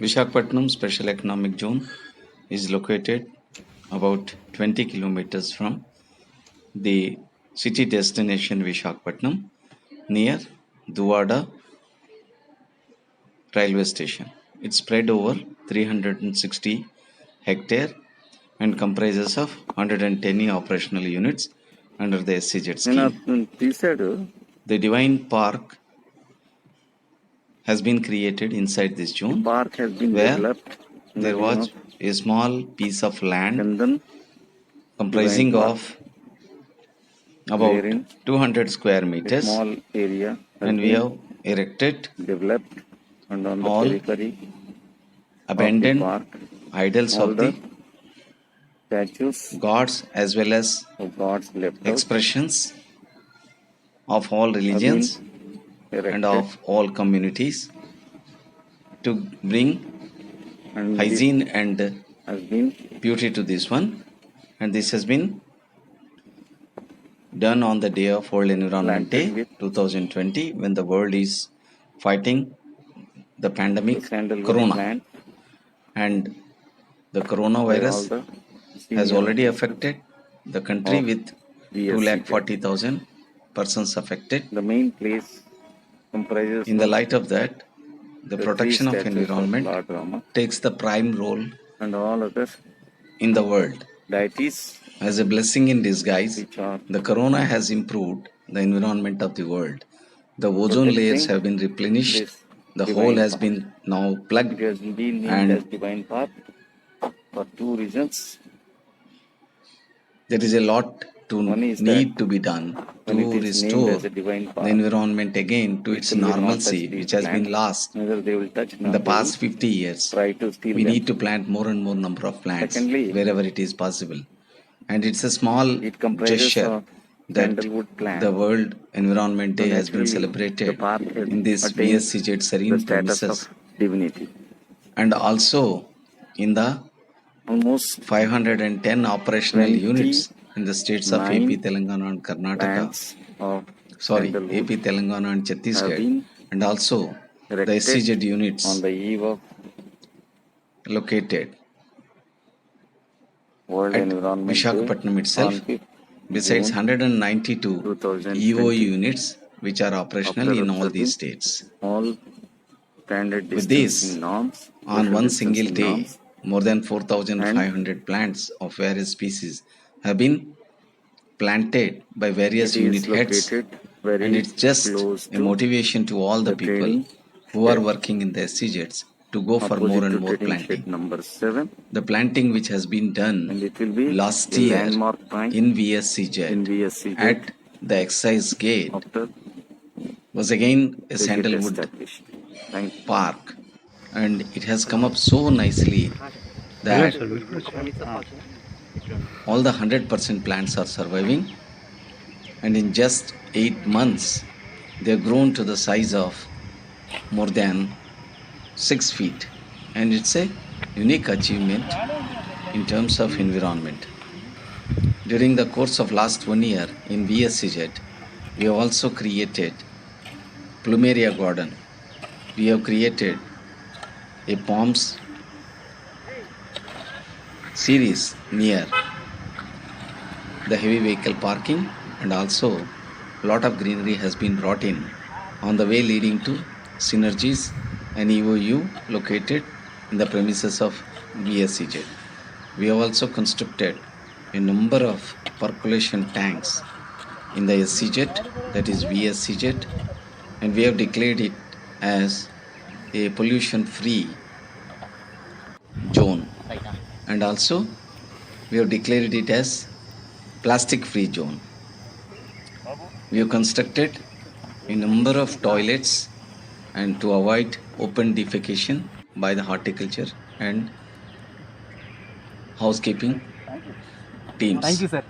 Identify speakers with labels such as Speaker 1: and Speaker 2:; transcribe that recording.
Speaker 1: Visakhapatnam Special Economic Zone is located about 20 kilometers from the city destination Visakhapatnam near Duvada railway station. It's spread over 360 hectare and comprises of 110 operational units under the SCZ scheme. The Divine Park has been created inside this zone,
Speaker 2: park has been
Speaker 1: where
Speaker 2: developed
Speaker 1: there was a small piece of land
Speaker 2: Chandan
Speaker 1: comprising
Speaker 2: Divine
Speaker 1: of about
Speaker 2: wherein
Speaker 1: 200 square
Speaker 2: a
Speaker 1: meters,
Speaker 2: small area has
Speaker 1: and we
Speaker 2: been
Speaker 1: have erected
Speaker 2: developed, and on the
Speaker 1: all
Speaker 2: periphery of the
Speaker 1: abandoned
Speaker 2: park,
Speaker 1: idols
Speaker 2: all
Speaker 1: of the
Speaker 2: statues
Speaker 1: gods as well as
Speaker 2: of gods left out
Speaker 1: expressions of all
Speaker 2: have been
Speaker 1: religions
Speaker 2: erected,
Speaker 1: and of all communities to bring
Speaker 2: and
Speaker 1: hygiene and
Speaker 2: this has been
Speaker 1: beauty to this one. And this has been done on the day of World Environment
Speaker 2: planted
Speaker 1: Day
Speaker 2: with
Speaker 1: 2020, when the world is fighting the
Speaker 2: the
Speaker 1: pandemic
Speaker 2: sandalwood
Speaker 1: corona,
Speaker 2: plant
Speaker 1: and the
Speaker 2: by all
Speaker 1: coronavirus
Speaker 2: the
Speaker 1: has
Speaker 2: senior
Speaker 1: already
Speaker 2: officers
Speaker 1: affected the country
Speaker 2: of
Speaker 1: with
Speaker 2: VSCZ.
Speaker 1: 240,000 persons affected.
Speaker 2: The main place comprises
Speaker 1: In the
Speaker 2: of
Speaker 1: light of that, the
Speaker 2: the three
Speaker 1: protection of
Speaker 2: statues of
Speaker 1: environment
Speaker 2: Lord Rama
Speaker 1: takes the prime role
Speaker 2: and all other
Speaker 1: in the world.
Speaker 2: deities
Speaker 1: As a blessing in disguise,
Speaker 2: which are
Speaker 1: the corona has improved the environment of the world. The ozone layers
Speaker 2: protecting
Speaker 1: have been replenished,
Speaker 2: this
Speaker 1: the hole
Speaker 2: divine
Speaker 1: has
Speaker 2: path.
Speaker 1: been now
Speaker 2: It
Speaker 1: plugged,
Speaker 2: has been named
Speaker 1: and
Speaker 2: as divine path for two reasons.
Speaker 1: there is a lot to
Speaker 2: One is
Speaker 1: need
Speaker 2: that
Speaker 1: to be done
Speaker 2: when it
Speaker 1: to
Speaker 2: is named
Speaker 1: restore
Speaker 2: as a divine
Speaker 1: the
Speaker 2: path,
Speaker 1: environment again to its
Speaker 2: people will not touch
Speaker 1: normalcy,
Speaker 2: these
Speaker 1: which has been
Speaker 2: plants,
Speaker 1: lost
Speaker 2: neither they will touch
Speaker 1: in
Speaker 2: nor
Speaker 1: the
Speaker 2: they will
Speaker 1: past 50 years.
Speaker 2: try to steal
Speaker 1: We
Speaker 2: them.
Speaker 1: need to plant more and more number of plants
Speaker 2: Secondly,
Speaker 1: wherever it is possible. And it's a small
Speaker 2: it comprises
Speaker 1: gesture
Speaker 2: of
Speaker 1: that
Speaker 2: sandalwood plant.
Speaker 1: the World Environment
Speaker 2: So
Speaker 1: Day has been
Speaker 2: naturally, the
Speaker 1: celebrated
Speaker 2: park has
Speaker 1: in this
Speaker 2: attained
Speaker 1: VSCZ
Speaker 2: the
Speaker 1: serene
Speaker 2: status
Speaker 1: premises,
Speaker 2: of divinity.
Speaker 1: and also in the
Speaker 2: Almost
Speaker 1: 510 operational units in the states of AP,
Speaker 2: 29
Speaker 1: Telangana and Karnataka,
Speaker 2: plants of
Speaker 1: sorry,
Speaker 2: sandalwood
Speaker 1: AP, Telangana and
Speaker 2: have
Speaker 1: Chhattisgarh,
Speaker 2: been
Speaker 1: and also the
Speaker 2: erected
Speaker 1: SCZ
Speaker 2: on
Speaker 1: units
Speaker 2: the eve of
Speaker 1: located
Speaker 2: World
Speaker 1: at
Speaker 2: Environment Day
Speaker 1: Visakhapatnam
Speaker 2: on
Speaker 1: itself,
Speaker 2: 5th
Speaker 1: besides
Speaker 2: June
Speaker 1: 192 EOU
Speaker 2: 2020.
Speaker 1: units which are operational
Speaker 2: After
Speaker 1: in all
Speaker 2: observing
Speaker 1: these states.
Speaker 2: all standard
Speaker 1: With
Speaker 2: distancing
Speaker 1: this,
Speaker 2: norms,
Speaker 1: on
Speaker 2: social
Speaker 1: one single
Speaker 2: distancing
Speaker 1: day,
Speaker 2: norms,
Speaker 1: more than
Speaker 2: and
Speaker 1: 4,500 plants of various species have been planted by various
Speaker 2: it is
Speaker 1: unit heads,
Speaker 2: located
Speaker 1: and
Speaker 2: very
Speaker 1: it's just
Speaker 2: close
Speaker 1: a
Speaker 2: to
Speaker 1: motivation to all the
Speaker 2: the
Speaker 1: people
Speaker 2: training
Speaker 1: who are
Speaker 2: shed,
Speaker 1: working in the SCZs to go for more
Speaker 2: opposite
Speaker 1: and
Speaker 2: to
Speaker 1: more
Speaker 2: training shed
Speaker 1: planting.
Speaker 2: number 7,
Speaker 1: The planting which has been done
Speaker 2: and it will be
Speaker 1: last
Speaker 2: a
Speaker 1: year
Speaker 2: landmark point
Speaker 1: in
Speaker 2: in
Speaker 1: VSCZ
Speaker 2: VSCZ
Speaker 1: at the excise gate
Speaker 2: after
Speaker 1: was again a
Speaker 2: they get
Speaker 1: sandalwood
Speaker 2: established. Thank you.
Speaker 1: park, and it has come up so nicely that all the 100% plants are surviving, and in just 8 months they have grown to the size of more than 6 feet, and it's a unique achievement in terms of environment. During the course of last 1 year in VSCZ, we have also created Plumeria Garden. We have created a palms series near the heavy vehicle parking, and also a lot of greenery has been brought in on the way leading to Synergies, an EOU located in the premises of VSCZ. We have also constructed a number of percolation tanks in the SCZ, that is VSCZ, and we have declared it as a pollution free zone, and also we have declared it as plastic free zone. We have constructed a number of toilets and to avoid open defecation by the horticulture and housekeeping teams.
Speaker 3: Thank you, sir.